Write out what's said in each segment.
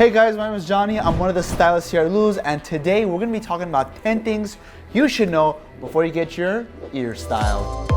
Hey guys, my name is Johnny. I'm one of the stylists here at Lulus, and today we're going to be talking about 10 things you should know before you get your ear styled.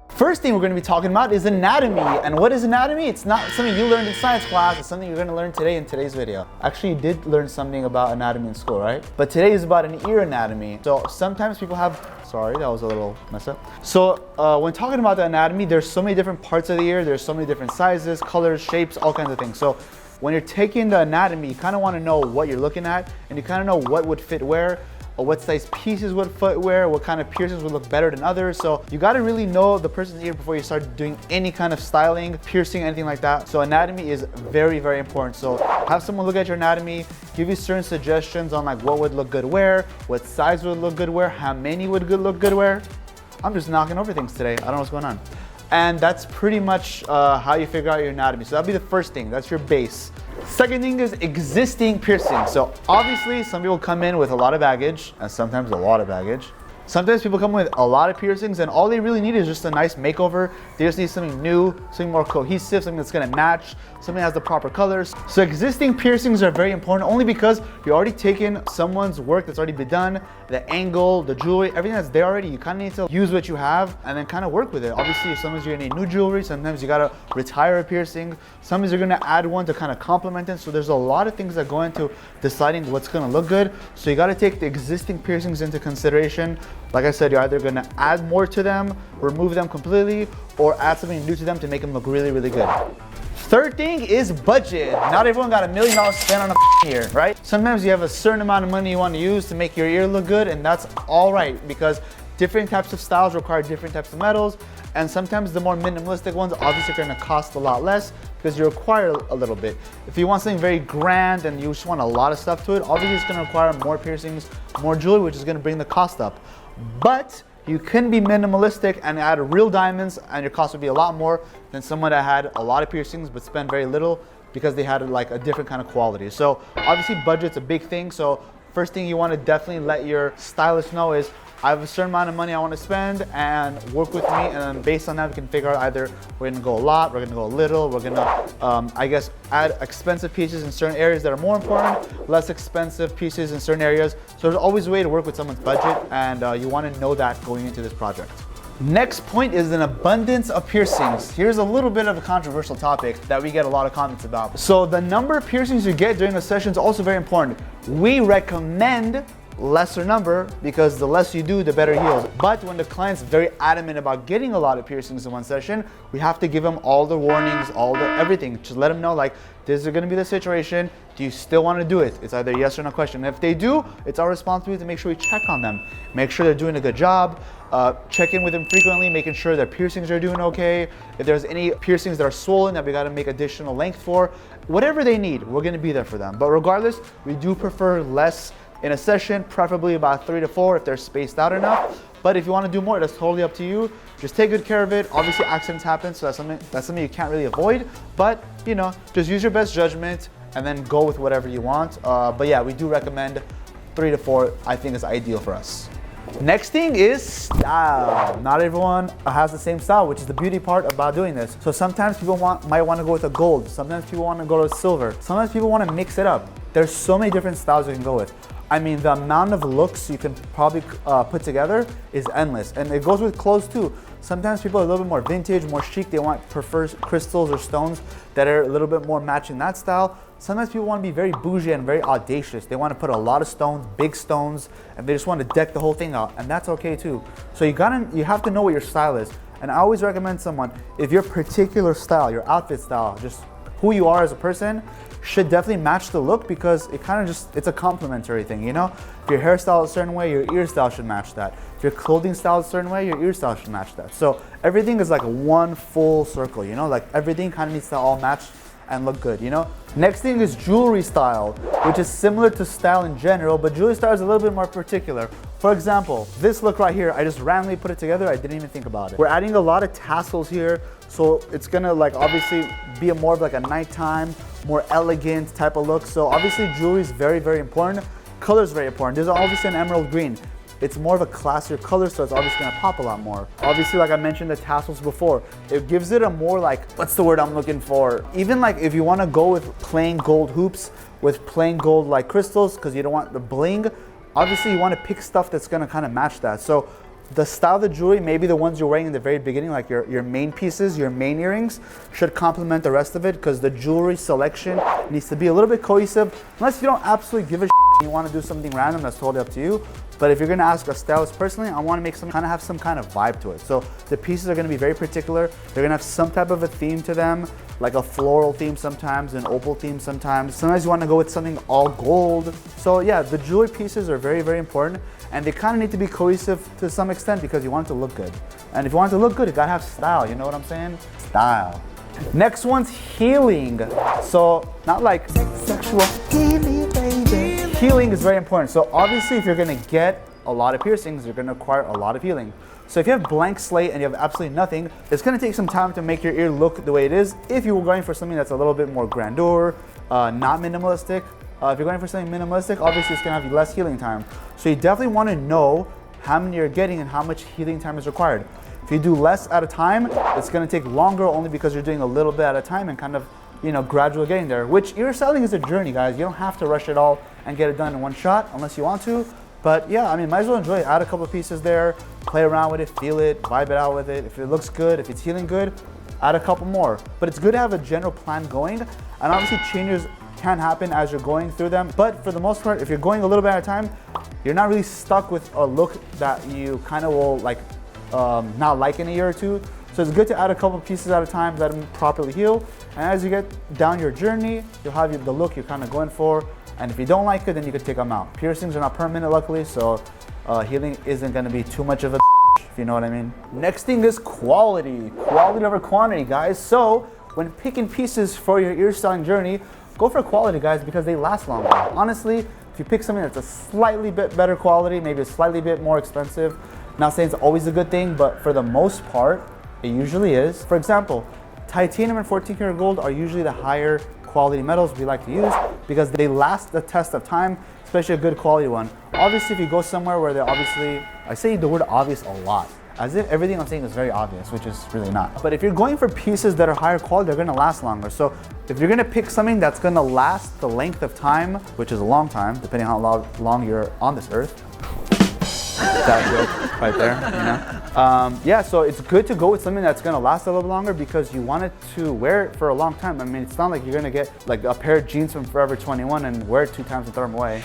First thing we're going to be talking about is anatomy. And what is anatomy? It's not something you learned in science class, it's something you're going to learn today in today's video. Actually, you did learn something about anatomy in school, right? But today is about an ear anatomy. So sometimes people have, sorry, that was a little messed up. So when talking about the anatomy, there's so many different parts of the ear, there's so many different sizes, colors, shapes, all kinds of things. So when you're taking the anatomy, you kind of want to know what you're looking at, and you kind of know what would fit where, or what size pieces would fit where, what kind of piercings would look better than others. So you gotta really know the person's ear before you start doing any kind of styling, piercing, anything like that. So anatomy is very, very important. So have someone look at your anatomy, give you certain suggestions on like what would look good where, what size would look good where, how many would look good where. I'm just knocking over things today. I don't know what's going on. And that's pretty much how you figure out your anatomy. So that'll be the first thing, that's your base. Second thing is existing piercing. So obviously some people come in with a lot of baggage, and sometimes a lot of baggage. Sometimes people come with a lot of piercings and all they really need is just a nice makeover. They just need something new, something more cohesive, something that's gonna match, something that has the proper colors. So existing piercings are very important only because you're already taking someone's work that's already been done, the angle, the jewelry, everything that's there already. You kind of need to use what you have and then kind of work with it. Obviously, if sometimes you're gonna need new jewelry, sometimes you gotta retire a piercing, sometimes you're gonna add one to kind of complement it. So there's a lot of things that go into deciding what's gonna look good. So you gotta take the existing piercings into consideration. Like I said, you're either gonna add more to them, remove them completely, or add something new to them to make them look really, really good. Third thing is budget. Not everyone got $1 million to spend on a ear, right? Sometimes you have a certain amount of money you want to use to make your ear look good, and that's all right because different types of styles require different types of metals, and sometimes the more minimalistic ones obviously are going to cost a lot less because you require a little bit. If you want something very grand and you just want a lot of stuff to it, obviously it's going to require more piercings, more jewelry, which is going to bring the cost up. But you can be minimalistic and add real diamonds, and your cost would be a lot more than someone that had a lot of piercings but spent very little because they had like a different kind of quality. So obviously budget's a big thing. So first thing you want to definitely let your stylist know is I have a certain amount of money I want to spend, and work with me, and then based on that we can figure out either we're going to go a lot, we're going to go a little, we're going to I guess add expensive pieces in certain areas that are more important, less expensive pieces in certain areas. So there's always a way to work with someone's budget, and you want to know that going into this project. Next point is an abundance of piercings. Here's a little bit of a controversial topic that we get a lot of comments about. So the number of piercings you get during a session is also very important. We recommend lesser number because the less you do, the better heals. But when the client's very adamant about getting a lot of piercings in one session, we have to give them all the warnings, everything. Just let them know like, this is gonna be the situation. Do you still wanna do it? It's either yes or no question. And if they do, it's our responsibility to make sure we check on them. Make sure they're doing a good job. Check in with them frequently, making sure their piercings are doing okay. If there's any piercings that are swollen that we gotta make additional length for, whatever they need, we're gonna be there for them. But regardless, we do prefer less in a session, preferably about 3 to 4 if they're spaced out enough. But if you want to do more, that's totally up to you. Just take good care of it. Obviously accidents happen, so that's something you can't really avoid. But you know, just use your best judgment and then go with whatever you want. But yeah, we do recommend 3 to 4. I think is ideal for us. Next thing is style. Not everyone has the same style, which is the beauty part about doing this. So sometimes people might want to go with a gold. Sometimes people want to go to silver. Sometimes people want to mix it up. There's so many different styles you can go with. I mean, the amount of looks you can probably put together is endless. And it goes with clothes too. Sometimes people are a little bit more vintage, more chic. They prefer crystals or stones that are a little bit more matching that style. Sometimes people want to be very bougie and very audacious. They want to put a lot of stones, big stones, and they just want to deck the whole thing out. And that's okay too. So you have to know what your style is. And I always recommend someone, if your particular style, your outfit style, just who you are as a person, should definitely match the look because it's a complementary thing, you know? If your hairstyle is a certain way, your ear style should match that. If your clothing style is a certain way, your ear style should match that. So everything is like one full circle, you know? Like everything kind of needs to all match and look good, you know? Next thing is jewelry style, which is similar to style in general, but jewelry style is a little bit more particular. For example, this look right here, I just randomly put it together. I didn't even think about it. We're adding a lot of tassels here, so it's gonna like obviously be more of like a nighttime, more elegant type of look. So obviously jewelry is very, very important. Color is very important. There's obviously an emerald green. it's more of a classier color, so it's obviously gonna pop a lot more. Obviously, like I mentioned the tassels before, it gives it a more like, what's the word I'm looking for? Even like if you wanna go with plain gold hoops, with plain gold like crystals, because you don't want the bling, obviously you wanna pick stuff that's gonna kind of match that. So the style of the jewelry, maybe the ones you're wearing in the very beginning, like your main pieces, your main earrings, should complement the rest of it, because the jewelry selection needs to be a little bit cohesive. Unless you don't absolutely give a shit, you want to do something random, that's totally up to you. But if you're gonna ask a stylist personally, I want to make some kind of have some kind of vibe to it. So the pieces are gonna be very particular. They're gonna have some type of a theme to them, like a floral theme sometimes, an opal theme sometimes. Sometimes you want to go with something all gold. So yeah, the jewelry pieces are very, very important, and they kind of need to be cohesive to some extent because you want it to look good. And if you want it to look good, you gotta have style. You know what I'm saying? Style. Next one's healing. So not like sexual healing, baby. Healing is very important. So obviously if you're gonna get a lot of piercings, you're gonna acquire a lot of healing. So if you have blank slate and you have absolutely nothing, it's gonna take some time to make your ear look the way it is. If you were going for something that's a little bit more grandeur, not minimalistic, if you're going for something minimalistic, obviously it's gonna have less healing time. So you definitely wanna know how many you're getting and how much healing time is required. If you do less at a time, it's gonna take longer only because you're doing a little bit at a time and kind of, you know, gradual getting there, which ear styling is a journey, guys. You don't have to rush it all and get it done in one shot unless you want to. But yeah, I mean, might as well enjoy it. Add a couple of pieces there, play around with it, feel it, vibe it out with it. If it looks good, if it's healing good, add a couple more. But it's good to have a general plan going, and obviously changes can happen as you're going through them. But for the most part, if you're going a little bit at a time, you're not really stuck with a look that you kind of will like not like in a year or two. So it's good to add a couple pieces at a time, let them properly heal. And as you get down your journey, you'll have the look you're kind of going for. And if you don't like it, then you can take them out. Piercings are not permanent, luckily, so healing isn't gonna be too much of a if you know what I mean. Next thing is quality. Quality over quantity, guys. So when picking pieces for your ear styling journey, go for quality, guys, because they last longer. Honestly, if you pick something that's a slightly bit better quality, maybe a slightly bit more expensive, not saying it's always a good thing, but for the most part, it usually is. For example, titanium and 14 karat gold are usually the higher quality metals we like to use because they last the test of time, especially a good quality one. Obviously, if you go somewhere where they're obviously, I say the word obvious a lot, as if everything I'm saying is very obvious, which is really not. But if you're going for pieces that are higher quality, they're gonna last longer. So if you're gonna pick something that's gonna last the length of time, which is a long time, depending on how long you're on this earth, that joke right there, you know? Yeah, so it's good to go with something that's gonna last a little longer because you want it to wear it for a long time. I mean, it's not like you're gonna get like a pair of jeans from Forever 21 and wear it 2 times and throw them away.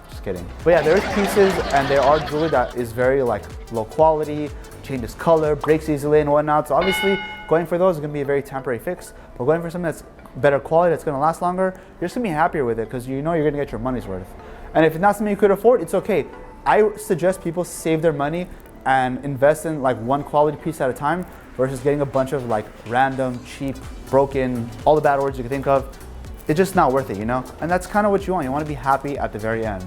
Just kidding. But yeah, there's pieces and there are jewelry that is very like low quality, changes color, breaks easily and whatnot. So obviously going for those is gonna be a very temporary fix, but going for something that's better quality, that's gonna last longer, you're just gonna be happier with it because you know you're gonna get your money's worth. And if it's not something you could afford, it's okay. I suggest people save their money and invest in like one quality piece at a time versus getting a bunch of like random, cheap, broken, all the bad words you can think of. It's just not worth it, you know? And that's kind of what you want. You want to be happy at the very end,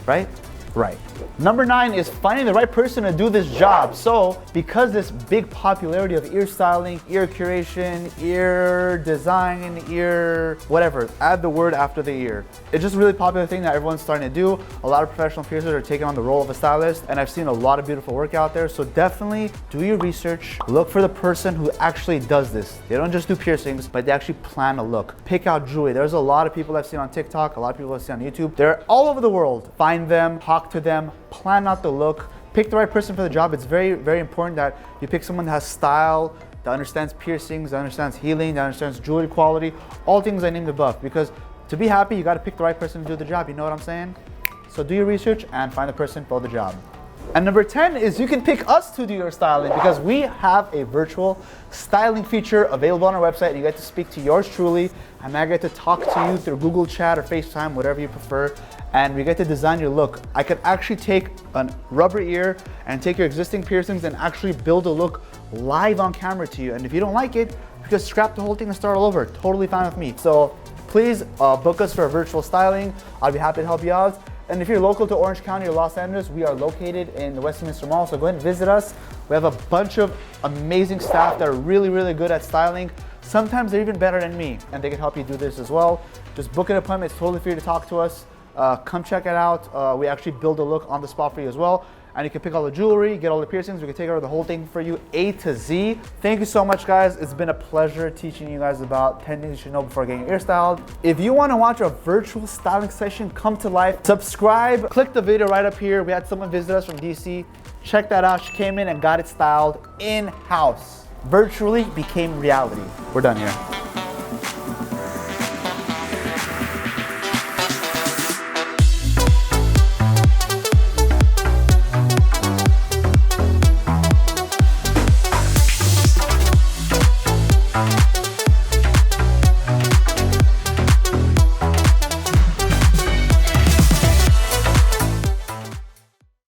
right? Right. Number 9 is finding the right person to do this job. So because this big popularity of ear styling, ear curation, ear design, ear whatever, add the word after the ear. It's just a really popular thing that everyone's starting to do. A lot of professional piercers are taking on the role of a stylist, and I've seen a lot of beautiful work out there. So definitely do your research. Look for the person who actually does this. They don't just do piercings, but they actually plan a look. Pick out jewelry. There's a lot of people I've seen on TikTok, a lot of people I've seen on YouTube. They're all over the world. Find them, talk to them, plan out the look, pick the right person for the job. It's very, very important that you pick someone that has style, that understands piercings, that understands healing, that understands jewelry quality, all things I named above. Because to be happy, you got to pick the right person to do the job. You know what I'm saying? So do your research and find the person for the job. And number 10 is you can pick us to do your styling because we have a virtual styling feature available on our website. You get to speak to yours truly, and I get to talk to you through Google Chat or FaceTime, whatever you prefer, and we get to design your look. I could actually take a rubber ear and take your existing piercings and actually build a look live on camera to you. And if you don't like it, you can scrap the whole thing and start all over. Totally fine with me. So please book us for a virtual styling. I'll be happy to help you out. And if you're local to Orange County or Los Angeles, we are located in the Westminster Mall, so go ahead and visit us. We have a bunch of amazing staff that are really, really good at styling. Sometimes they're even better than me, and they can help you do this as well. Just book an appointment. It's totally free to talk to us. Come check it out. We actually build a look on the spot for you as well. and you can pick all the jewelry, get all the piercings. We can take over the whole thing for you, A to Z. Thank you so much, guys. It's been a pleasure teaching you guys about 10 things you should know before getting your ear styled. If you want to watch a virtual styling session come to life, subscribe, click the video right up here. We had someone visit us from DC. Check that out. She came in and got it styled in-house. Virtually became reality. We're done here.